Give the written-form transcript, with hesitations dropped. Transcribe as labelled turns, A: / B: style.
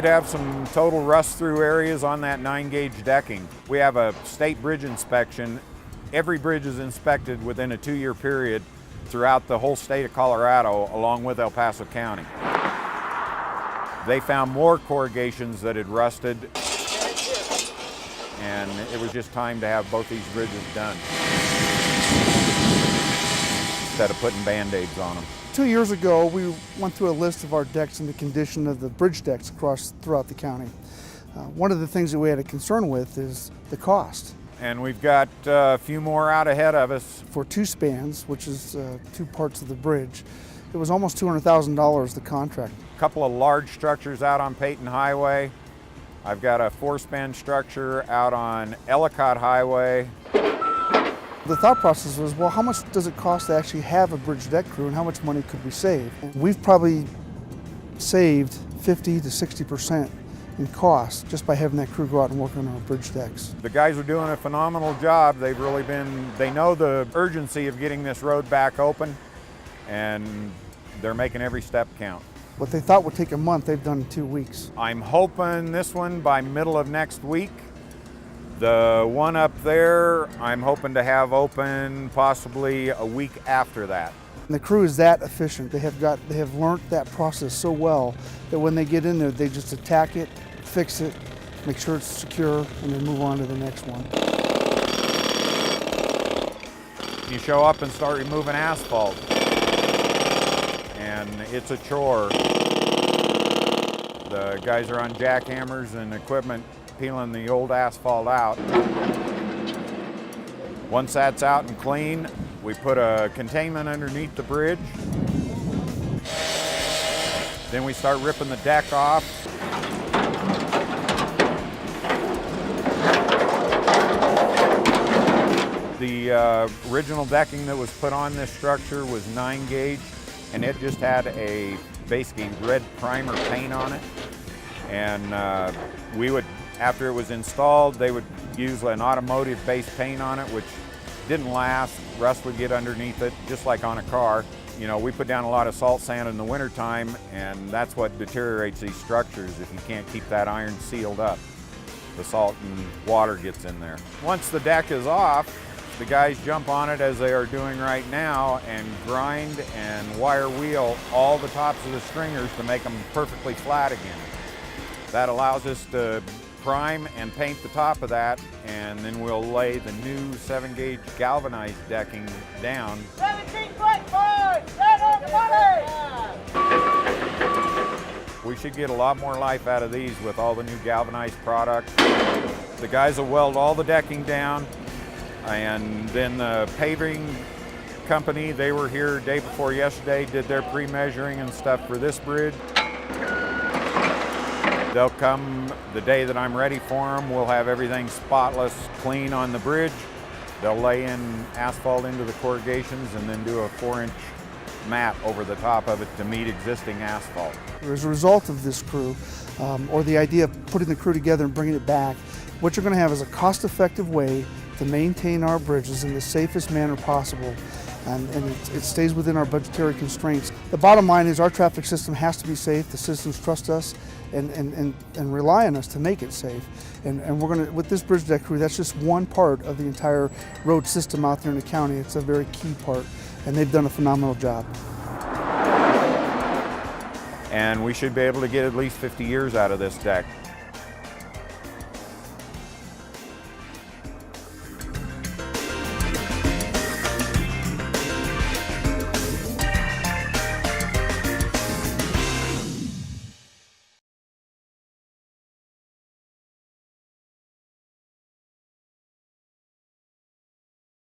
A: did have some total rust through areas on that 9-gauge decking. We have a state bridge inspection. Every bridge is inspected within a 2-year period throughout the whole state of Colorado, along with El Paso County. They found more corrugations that had rusted, and it was just time to have both these bridges done instead of putting Band-Aids on them.
B: 2 years ago, we went through a list of our decks and the condition of the bridge decks throughout the county. One of the things that we had a concern with is the cost.
A: And we've got a few more out ahead of us.
B: For 2 spans, which is 2 parts of the bridge, it was almost $200,000, the contract.
A: A couple of large structures out on Peyton Highway. I've got a 4-span structure out on Ellicott Highway.
B: The thought process was, well, how much does it cost to actually have a bridge deck crew and how much money could we save? And we've probably saved 50 to 60% in cost just by having that crew go out and work on our bridge decks.
A: The guys are doing a phenomenal job. They know the urgency of getting this road back open, and they're making every step count.
B: What they thought would take a month, they've done in 2 weeks.
A: I'm hoping this one by middle of next week. The one up there, I'm hoping to have open possibly a week after that.
B: And the crew is that efficient. They have learned that process so well that when they get in there, they just attack it, fix it, make sure it's secure, and then move on to the next one.
A: You show up and start removing asphalt, and it's a chore. The guys are on jackhammers and equipment peeling the old asphalt out. Once that's out and clean, we put a containment underneath the bridge. Then we start ripping the deck off. The original decking that was put on this structure was 9-gauge, and it just had a basically red primer paint on it. And we would, after it was installed, they would use an automotive-based paint on it, which didn't last. Rust would get underneath it, just like on a car. You know, we put down a lot of salt sand in the wintertime, and that's what deteriorates these structures if you can't keep that iron sealed up. The salt and water gets in there. Once the deck is off, the guys jump on it as they are doing right now and grind and wire wheel all the tops of the stringers to make them perfectly flat again. That allows us to prime and paint the top of that, and then we'll lay the new 7-gauge galvanized decking down.
C: 17.5! Stand on money!
A: We should get a lot more life out of these with all the new galvanized product. The guys will weld all the decking down, and then the paving company, they were here day before yesterday, did their pre-measuring and stuff for this bridge. They'll come the day that I'm ready for them. We'll have everything spotless, clean on the bridge. They'll lay in asphalt into the corrugations and then do a 4-inch mat over the top of it to meet existing asphalt.
B: As a result of this crew, or the idea of putting the crew together and bringing it back, what you're going to have is a cost-effective way to maintain our bridges in the safest manner possible. And it stays within our budgetary constraints. The bottom line is our traffic system has to be safe. The citizens trust us and rely on us to make it safe. And we're going to, with this bridge deck crew, that's just one part of the entire road system out there in the county. It's a very key part, and they've done a phenomenal job.
A: And we should be able to get at least 50 years out of this deck.